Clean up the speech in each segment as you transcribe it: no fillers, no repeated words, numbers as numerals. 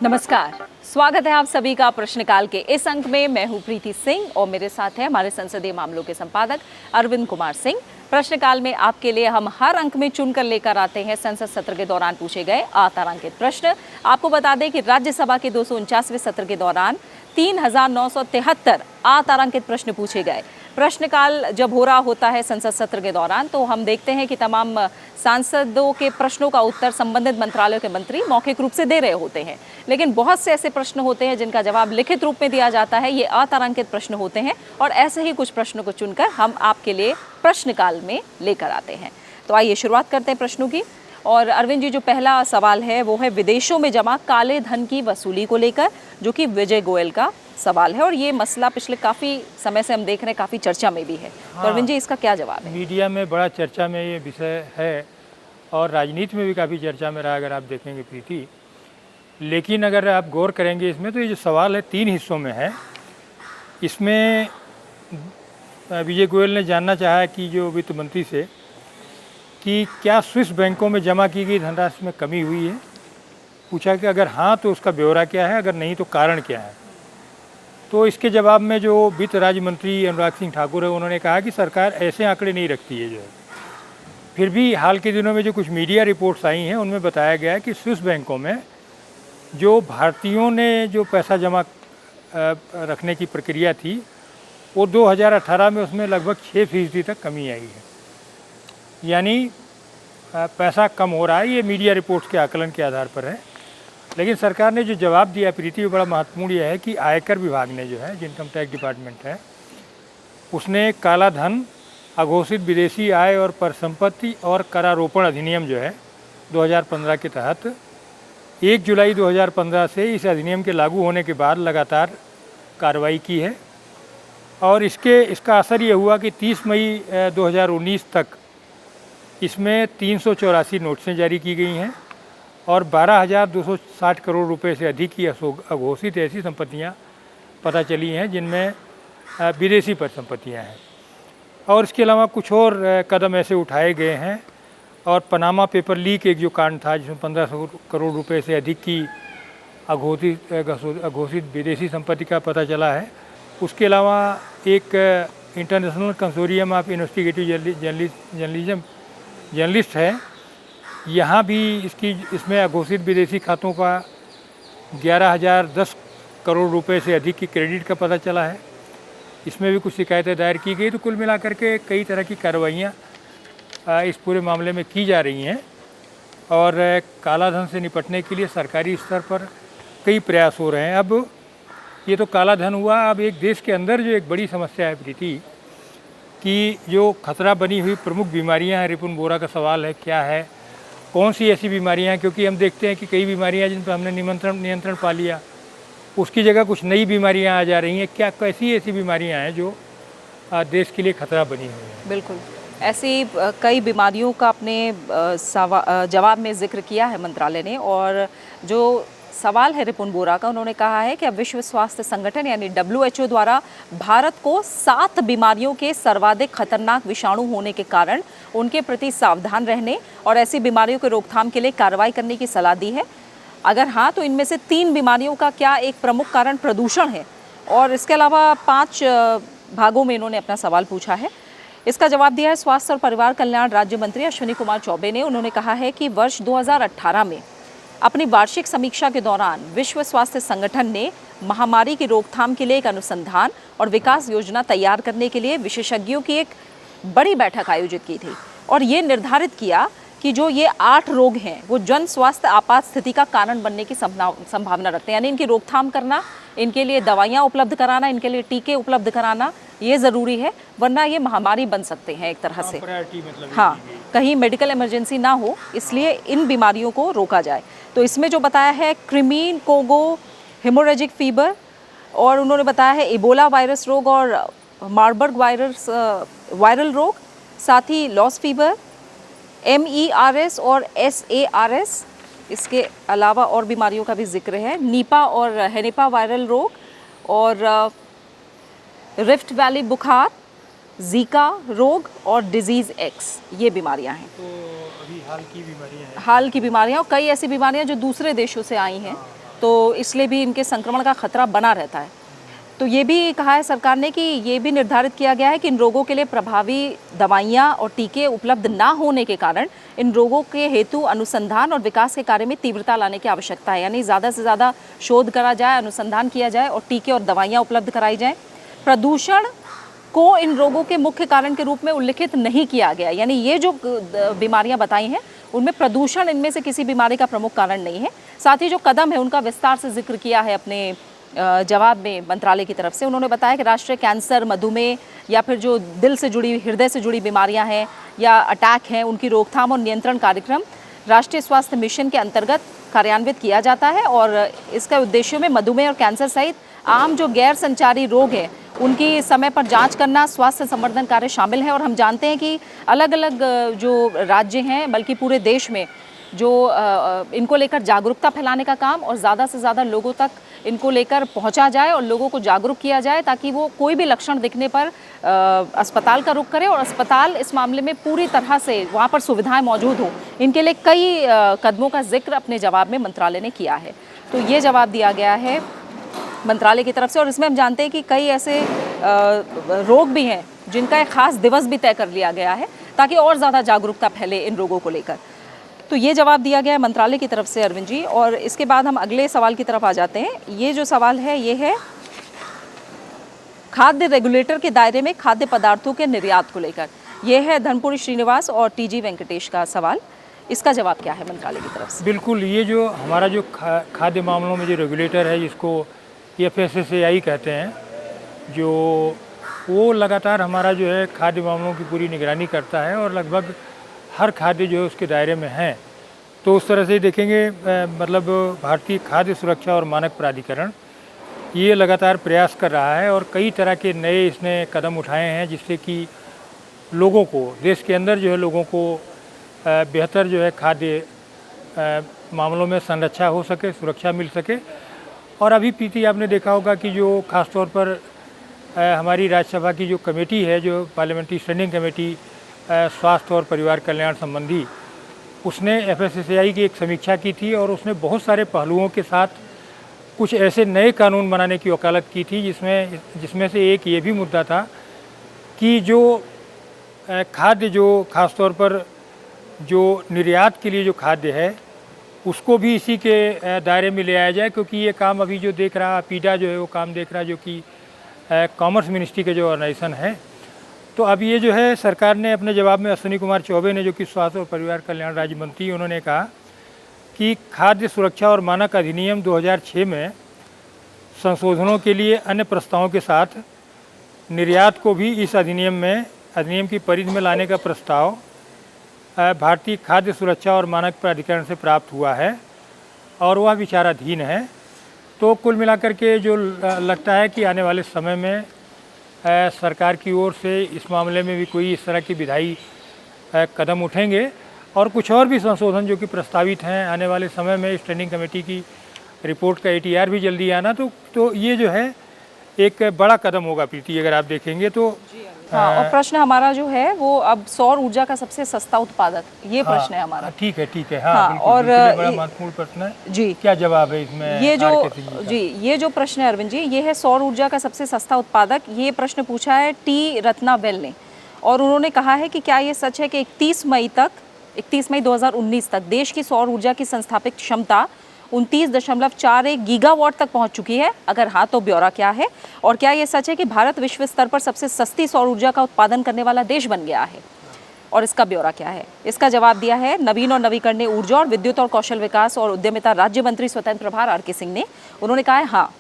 नमस्कार, स्वागत है आप सभी का प्रश्नकाल के इस अंक में। मैं हूं प्रीति सिंह और मेरे साथ है हमारे संसदीय मामलों के संपादक अरविंद कुमार सिंह। प्रश्नकाल में आपके लिए हम हर अंक में चुनकर लेकर आते हैं संसद सत्र के दौरान पूछे गए अतारांकित प्रश्न। आपको बता दें कि राज्यसभा के 249वें सत्र के दौरान 3973 अतारांकित प्रश्न पूछे गए। प्रश्नकाल जब हो रहा होता है संसद सत्र के दौरान तो हम देखते हैं कि तमाम सांसदों के प्रश्नों का उत्तर संबंधित मंत्रालयों के मंत्री मौखिक रूप से दे रहे होते हैं, लेकिन बहुत से ऐसे प्रश्न होते हैं जिनका जवाब लिखित रूप में दिया जाता है। ये अतारांकित प्रश्न होते हैं और ऐसे ही कुछ प्रश्नों को चुनकर हम आपके लिए प्रश्नकाल में लेकर आते हैं। तो आइए शुरुआत करते हैं प्रश्नों की। और अरविंद जी, जो पहला सवाल है वो है विदेशों में जमा काले धन की वसूली को लेकर, जो कि विजय गोयल का सवाल है और ये मसला पिछले काफ़ी समय से हम देख रहे हैं, काफ़ी चर्चा में भी है। तो अरविंद जी, इसका क्या जवाब है? मीडिया में बड़ा चर्चा में ये विषय है और राजनीति में भी काफ़ी चर्चा में रहा, अगर आप देखेंगे प्रीति। लेकिन अगर आप गौर करेंगे इसमें तो ये जो सवाल है 3 हिस्सों में है। इसमें विजय गोयल ने जानना चाहा कि जो वित्त मंत्री से कि क्या स्विस बैंकों में जमा की गई धनराशि में कमी हुई है। पूछा कि अगर हाँ तो उसका ब्यौरा क्या है, अगर नहीं तो कारण क्या है। तो इसके जवाब में जो वित्त राज्य मंत्री अनुराग सिंह ठाकुर है उन्होंने कहा कि सरकार ऐसे आंकड़े नहीं रखती है। जो है फिर भी हाल के दिनों में जो कुछ मीडिया रिपोर्ट्स आई हैं उनमें बताया गया है कि स्विस बैंकों में जो भारतीयों ने जो पैसा जमा रखने की प्रक्रिया थी वो 2018 में उसमें लगभग 6% तक कमी आई है। यानी पैसा कम हो रहा है, ये मीडिया रिपोर्ट्स के आकलन के आधार पर है। लेकिन सरकार ने जो जवाब दिया प्रीति, बड़ा महत्वपूर्ण यह है कि आयकर विभाग ने जो है, इनकम टैक्स डिपार्टमेंट है, उसने काला धन, अघोषित विदेशी आय और परिसंपत्ति और करारोपण अधिनियम जो है 2015 के तहत 1 जुलाई 2015 से इस अधिनियम के लागू होने के बाद लगातार कार्रवाई की है। और इसका असर ये हुआ कि 30 मई 2019 तक इसमें 384 नोटिसें जारी की गई हैं और 12,260 करोड़ रुपए से अधिक की अघोषित ऐसी संपत्तियां पता चली हैं जिनमें विदेशी परिसंपत्तियां हैं। और इसके अलावा कुछ और कदम ऐसे उठाए गए हैं। और पनामा पेपर लीक एक जो कांड था जिसमें 1500 करोड़ रुपए से अधिक की अघोषित विदेशी संपत्ति का पता चला है। उसके अलावा एक international consortium of investigative journalist है, यहाँ भी इसमें अघोषित विदेशी खातों का 11,010 करोड़ रुपए से अधिक की क्रेडिट का पता चला है। इसमें भी कुछ शिकायतें दायर की गई। तो कुल मिलाकर के कई तरह की कार्रवाइयाँ इस पूरे मामले में की जा रही हैं और काला धन से निपटने के लिए सरकारी स्तर पर कई प्रयास हो रहे हैं। अब ये तो काला धन हुआ, अब एक देश के अंदर जो एक बड़ी समस्या है प्रीति कि जो खतरा बनी हुई प्रमुख बीमारियां हैं, रिपुन बोरा का सवाल है क्या है, कौन सी ऐसी बीमारियां हैं, क्योंकि हम देखते हैं कि कई बीमारियां जिन पर हमने नियंत्रण पा लिया उसकी जगह कुछ नई बीमारियां आ जा रही हैं। क्या कैसी ऐसी बीमारियां हैं जो देश के लिए खतरा बनी हुई हैं? बिल्कुल, ऐसी कई बीमारियों का अपने जवाब में जिक्र किया है मंत्रालय ने। और जो सवाल है रिपुन बोरा का, उन्होंने कहा है कि अब विश्व स्वास्थ्य संगठन यानी WHO द्वारा भारत को 7 बीमारियों के सर्वाधिक खतरनाक विषाणु होने के कारण उनके प्रति सावधान रहने और ऐसी बीमारियों की रोकथाम के लिए कार्रवाई करने की सलाह दी है। अगर हाँ तो इनमें से 3 बीमारियों का क्या एक प्रमुख कारण प्रदूषण है। और इसके अलावा 5 भागों में इन्होंने अपना सवाल पूछा है। इसका जवाब दिया है स्वास्थ्य और परिवार कल्याण राज्य मंत्री अश्विनी कुमार चौबे ने। उन्होंने कहा है कि वर्ष 2018 में अपनी वार्षिक समीक्षा के दौरान विश्व स्वास्थ्य संगठन ने महामारी की रोकथाम के लिए एक अनुसंधान और विकास योजना तैयार करने के लिए विशेषज्ञों की एक बड़ी बैठक आयोजित की थी और ये निर्धारित किया कि जो ये 8 रोग हैं वो जन स्वास्थ्य आपात स्थिति का कारण बनने की संभावना रखते हैं। यानी इनकी रोकथाम करना, इनके लिए दवाइयाँ उपलब्ध कराना, इनके लिए टीके उपलब्ध कराना ये ज़रूरी है, वरना ये महामारी बन सकते हैं एक तरह से। हाँ, कहीं मेडिकल इमरजेंसी ना हो, इसलिए इन बीमारियों को रोका जाए। तो इसमें जो बताया है क्रिमीन कोगो हेमोरेजिक फीवर, और उन्होंने बताया है इबोला वायरस रोग और मार्बर्ग वायरल रोग, साथ ही लॉस फीवर, MERS और SARS। इसके अलावा और बीमारियों का भी जिक्र है, नीपा और हेनिपा वायरल रोग और रिफ्ट वैली बुखार, जीका रोग और डिजीज़ एक्स, ये बीमारियां हैं। तो अभी हाल की बीमारियां हैं, हाल की बीमारियां और कई ऐसी बीमारियां जो दूसरे देशों से आई हैं। तो इसलिए भी इनके संक्रमण का खतरा बना रहता है। तो ये भी कहा है सरकार ने कि ये भी निर्धारित किया गया है कि इन रोगों के लिए प्रभावी दवाइयाँ और टीके उपलब्ध ना होने के कारण इन रोगों के हेतु अनुसंधान और विकास के कार्य में तीव्रता लाने की आवश्यकता है। यानी ज़्यादा से ज़्यादा शोध करा जाए, अनुसंधान किया जाए और टीके और दवाइयाँ उपलब्ध कराई जाएँ। प्रदूषण को इन रोगों के मुख्य कारण के रूप में उल्लिखित नहीं किया गया, यानी ये जो बीमारियां बताई हैं उनमें प्रदूषण इनमें से किसी बीमारी का प्रमुख कारण नहीं है। साथ ही जो कदम है उनका विस्तार से जिक्र किया है अपने जवाब में मंत्रालय की तरफ से। उन्होंने बताया कि राष्ट्रीय कैंसर, मधुमेह या फिर जो दिल से जुड़ी, हृदय से जुड़ी बीमारियां हैं या अटैक हैं, उनकी रोकथाम और नियंत्रण कार्यक्रम राष्ट्रीय स्वास्थ्य मिशन के अंतर्गत कार्यान्वित किया जाता है और इसके उद्देश्यों में मधुमेह और कैंसर सहित आम जो गैर संचारी रोग हैं उनकी समय पर जांच करना, स्वास्थ्य संवर्धन कार्य शामिल है। और हम जानते हैं कि अलग अलग जो राज्य हैं, बल्कि पूरे देश में जो इनको लेकर जागरूकता फैलाने का काम और ज़्यादा से ज़्यादा लोगों तक इनको लेकर पहुंचा जाए और लोगों को जागरूक किया जाए ताकि वो कोई भी लक्षण दिखने पर अस्पताल का रुख करें और अस्पताल इस मामले में पूरी तरह से वहाँ पर सुविधाएं मौजूद हों। इनके लिए कई कदमों का जिक्र अपने जवाब में मंत्रालय ने किया है। तो ये जवाब दिया गया है मंत्रालय की तरफ से और इसमें हम जानते हैं कि कई ऐसे रोग भी हैं जिनका एक खास दिवस भी तय कर लिया गया है ताकि और ज़्यादा जागरूकता फैले इन रोगों को लेकर। तो ये जवाब दिया गया है मंत्रालय की तरफ से अरविंद जी। और इसके बाद हम अगले सवाल की तरफ आ जाते हैं। ये जो सवाल है ये है खाद्य रेगुलेटर के दायरे में खाद्य पदार्थों के निर्यात को लेकर। ये है धनपुरी श्रीनिवास और टीजी वेंकटेश का सवाल। इसका जवाब क्या है मंत्रालय की तरफ से? बिल्कुल, ये जो हमारा जो खाद्य मामलों में जो रेगुलेटर है जिसको FSSAI कहते हैं, जो वो लगातार हमारा जो है खाद्य मामलों की पूरी निगरानी करता है और लगभग हर खाद्य जो है उसके दायरे में है। तो उस तरह से देखेंगे मतलब भारतीय खाद्य सुरक्षा और मानक प्राधिकरण ये लगातार प्रयास कर रहा है और कई तरह के नए इसने कदम उठाए हैं जिससे कि लोगों को, देश के अंदर जो है लोगों को बेहतर जो है खाद्य मामलों में संरक्षा हो सके, सुरक्षा मिल सके। और अभी पीती आपने देखा होगा कि जो ख़ास तौर पर हमारी राज्यसभा की जो कमेटी है, जो पार्लियामेंट्री स्टैंडिंग कमेटी स्वास्थ्य और परिवार कल्याण संबंधी, उसने FSSAI की एक समीक्षा की थी और उसने बहुत सारे पहलुओं के साथ कुछ ऐसे नए कानून बनाने की वकालत की थी जिसमें से एक ये भी मुद्दा था कि जो खाद्य, जो ख़ास तौर पर जो निर्यात के लिए जो खाद्य है उसको भी इसी के दायरे में ले आया जाए, क्योंकि ये काम अभी जो देख रहा पीडा जो है वो काम देख रहा है जो कि कॉमर्स मिनिस्ट्री के जो ऑर्गेनाइजेशन है। तो अब ये जो है सरकार ने अपने जवाब में, अश्विनी कुमार चौबे ने जो कि स्वास्थ्य और परिवार कल्याण राज्य मंत्री, उन्होंने कहा कि खाद्य सुरक्षा और मानक अधिनियम 2006 में संशोधनों के लिए अन्य प्रस्तावों के साथ निर्यात को भी इस अधिनियम की परिधि में लाने का प्रस्ताव भारतीय खाद्य सुरक्षा और मानक प्राधिकरण से प्राप्त हुआ है और वह विचाराधीन है। तो कुल मिलाकर के जो लगता है कि आने वाले समय में सरकार की ओर से इस मामले में भी कोई इस तरह की विधायी कदम उठेंगे और कुछ और भी संशोधन जो कि प्रस्तावित हैं आने वाले समय में। स्टैंडिंग कमेटी की रिपोर्ट का ATR भी जल्दी आना, तो ये जो है एक बड़ा कदम होगा प्रीति, अगर आप देखेंगे तो। हाँ, और प्रश्न हमारा जो है वो अब सौर ऊर्जा का सबसे सस्ता उत्पादक, ये प्रश्न है हमारा। ठीक है। हाँ, और बड़ा महत्वपूर्ण प्रश्न है जी। क्या जवाब है इसमें? ये जो प्रश्न है अरविंद जी, ये है सौर ऊर्जा का सबसे सस्ता उत्पादक। ये प्रश्न पूछा है टी रत्नावेल ने और उन्होंने कहा है कि क्या ये सच है कि 31 मई 2019 तक देश की सौर ऊर्जा की संस्थापित क्षमता 29.41 गीगावाट तक पहुंच चुकी है? अगर हाँ तो ब्यौरा क्या है? और क्या ये सच है कि भारत विश्व स्तर पर सबसे सस्ती सौर ऊर्जा का उत्पादन करने वाला देश बन गया है? और इसका ब्यौरा क्या है? इसका जवाब दिया है नवीन और नवीकरणीय ऊर्जा और विद्युत और कौशल विकास और उद्यमिता राज्य मंत्री स्वतंत्र प्रभार RK सिंह ने। उन्होंने कहा है हाँ,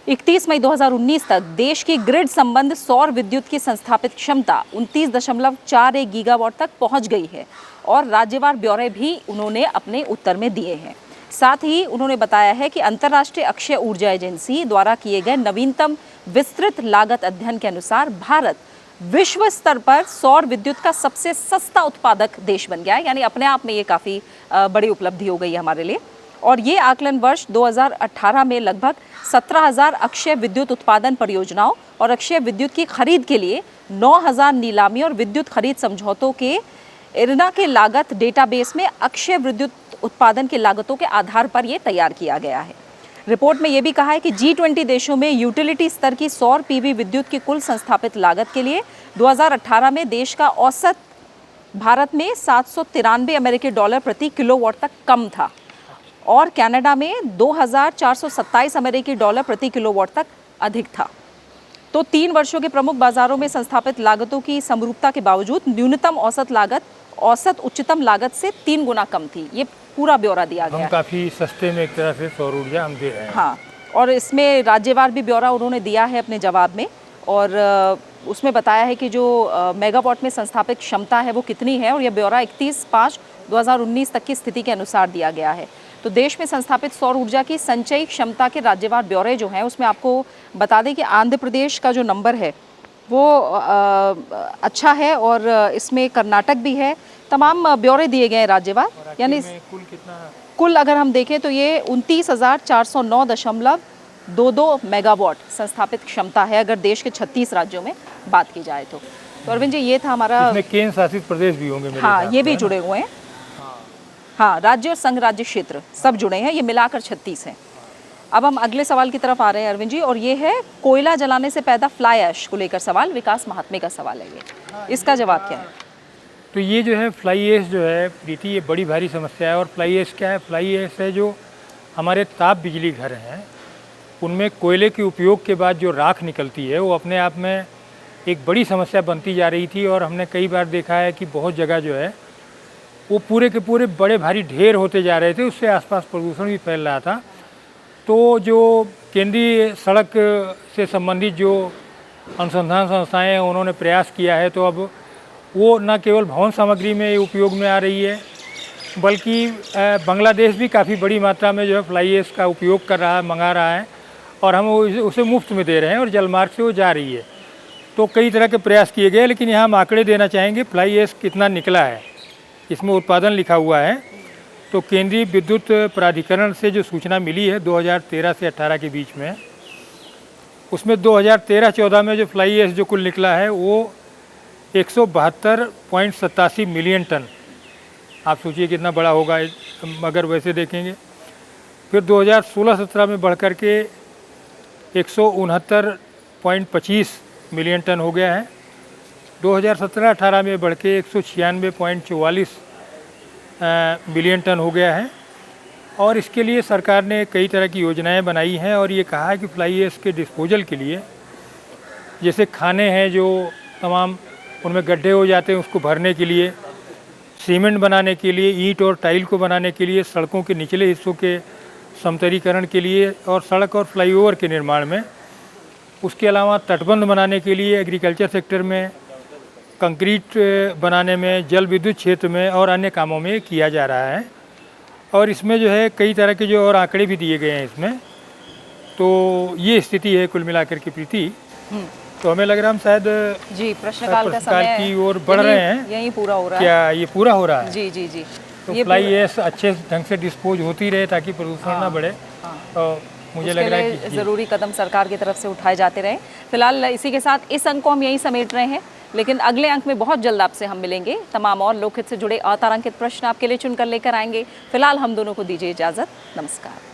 31 मई 2019 तक देश की ग्रिड संबंध सौर विद्युत की संस्थापित क्षमता 29.41 गीगावाट तक पहुंच गई है और राज्यवार ब्यौरे भी उन्होंने अपने उत्तर में दिए हैं। साथ ही उन्होंने बताया है कि अंतर्राष्ट्रीय अक्षय ऊर्जा एजेंसी द्वारा किए गए नवीनतम विस्तृत लागत अध्ययन के अनुसार भारत विश्व स्तर पर सौर विद्युत का सबसे सस्ता उत्पादक देश बन गया है। यानी अपने आप में ये काफ़ी बड़ी उपलब्धि हो गई है हमारे लिए। और ये आकलन वर्ष 2018 में लगभग 17,000 अक्षय विद्युत उत्पादन परियोजनाओं और अक्षय विद्युत की खरीद के लिए 9,000 नीलामी और विद्युत खरीद समझौतों के IRNA के लागत डेटाबेस में अक्षय विद्युत उत्पादन की लागतों के आधार पर ये तैयार किया गया है। रिपोर्ट में ये भी कहा है कि G20 देशों में यूटिलिटी स्तर की सौर पीवी विद्युत की कुल संस्थापित लागत के लिए 2018 में देश का औसत भारत में $793 अमेरिकी प्रति किलोवाट तक कम था और कनाडा में $2,427 अमेरिकी प्रति किलोवाट तक अधिक था। तो 3 वर्षों के प्रमुख बाजारों में संस्थापित लागतों की समरूपता के बावजूद न्यूनतम औसत लागत औसत उच्चतम लागत से 3 गुना कम थी। ये पूरा ब्यौरा दिया गया हम है। काफ़ी सस्ते में एक तरह से सौर ऊर्जा हम दे रहे हैं। हाँ, और इसमें राज्यवार भी ब्यौरा उन्होंने दिया है अपने जवाब में और उसमें बताया है कि जो मेगावाट में संस्थापित क्षमता है वो कितनी है और यह ब्यौरा 31/5/2019 तक की स्थिति के अनुसार दिया गया है। तो देश में संस्थापित सौर ऊर्जा की संचयी क्षमता के राज्यवार ब्यौरे जो हैं उसमें आपको बता दें कि आंध्र प्रदेश का जो नंबर है वो अच्छा है और इसमें कर्नाटक भी है। तमाम ब्यौरे दिए गए हैं राज्यवार, यानी कुल कितना? कुल अगर हम देखें तो ये 29,409.22 मेगावाट संस्थापित क्षमता है अगर देश के 36 राज्यों में बात की जाए तो अरविंद जी ये था हमारा। इसमें केंद्र शासित प्रदेश भी होंगे मेरे हाँ, हिसाब ये से, भी है ना? जुड़े हुए हैं। हाँ, राज्य और संघ राज्य क्षेत्र सब जुड़े हैं, ये मिलाकर 36 हैं। अब हम अगले सवाल की तरफ आ रहे हैं अरविंद जी, और ये है कोयला जलाने से पैदा फ्लाई ऐश को लेकर सवाल। विकास महात्मे का सवाल है ये, इसका जवाब क्या है? तो ये जो है फ्लाई ऐश जो है प्रीति, ये बड़ी भारी समस्या है। और फ्लाई ऐश क्या है? फ्लाई ऐश है जो हमारे ताप बिजली घर हैं उनमें कोयले के उपयोग के बाद जो राख निकलती है वो अपने आप में एक बड़ी समस्या बनती जा रही थी। और हमने कई बार देखा है कि बहुत जगह जो है वो पूरे के पूरे बड़े भारी ढेर होते जा रहे थे, उससे आसपास प्रदूषण भी फैल रहा था। तो जो केंद्रीय सड़क से संबंधित जो अनुसंधान संस्थाएं हैं उन्होंने प्रयास किया है, तो अब वो न केवल भवन सामग्री में उपयोग में आ रही है बल्कि बांग्लादेश भी काफ़ी बड़ी मात्रा में जो है फ्लाई ऐश का उपयोग कर रहा है, मंगा रहा है और हम उसे मुफ्त में दे रहे हैं और जलमार्ग से वो जा रही है। तो कई तरह के प्रयास किए गए, लेकिन यहाँ हम आंकड़े देना चाहेंगे फ्लाई ऐश कितना निकला है। इसमें उत्पादन लिखा हुआ है। तो केंद्रीय विद्युत प्राधिकरण से जो सूचना मिली है 2013 से 18 के बीच में, उसमें 2013-14 में जो फ्लाई ऐश जो कुल निकला है वो 172.87 मिलियन टन। आप सोचिए कितना बड़ा होगा अगर वैसे देखेंगे। फिर 2016-17 में बढ़कर के 169.25 मिलियन टन हो गया है। 2017-18 में बढ़ के 196.44 मिलियन टन हो गया है। और इसके लिए सरकार ने कई तरह की योजनाएं बनाई हैं और ये कहा है कि फ्लाई ऐश के डिस्पोजल के लिए, जैसे खाने हैं जो तमाम उनमें गड्ढे हो जाते हैं उसको भरने के लिए, सीमेंट बनाने के लिए, ईंट और टाइल को बनाने के लिए, सड़कों के निचले हिस्सों के समतलीकरण के लिए और सड़क और फ्लाईओवर के निर्माण में, उसके अलावा तटबंध बनाने के लिए, एग्रीकल्चर सेक्टर में, कंक्रीट बनाने में, जल विद्युत क्षेत्र में और अन्य कामों में किया जा रहा है। और इसमें जो है कई तरह के जो और आंकड़े भी दिए गए हैं इसमें। तो ये स्थिति है कुल मिलाकर के प्रीति। तो हमें लग रहा है हम शायद जी प्रश्नकाल का समय की ओर बढ़ रहे हैं। यही पूरा हो रहा है। क्या ये पूरा हो रहा है? जी जी जी। तो फ्लाई ऐश अच्छे ढंग से डिस्पोज होती रहे ताकि प्रदूषण ना बढ़े। तो मुझे लग रहा है कि ज़रूरी कदम सरकार की तरफ से उठाए जाते रहे। फिलहाल इसी के साथ इस अंक को हम यहीं समेट रहे हैं, लेकिन अगले अंक में बहुत जल्द आपसे हम मिलेंगे। तमाम और लोकहित से जुड़े अतारांकित प्रश्न आपके लिए चुनकर लेकर आएंगे। फिलहाल हम दोनों को दीजिए इजाज़त। नमस्कार।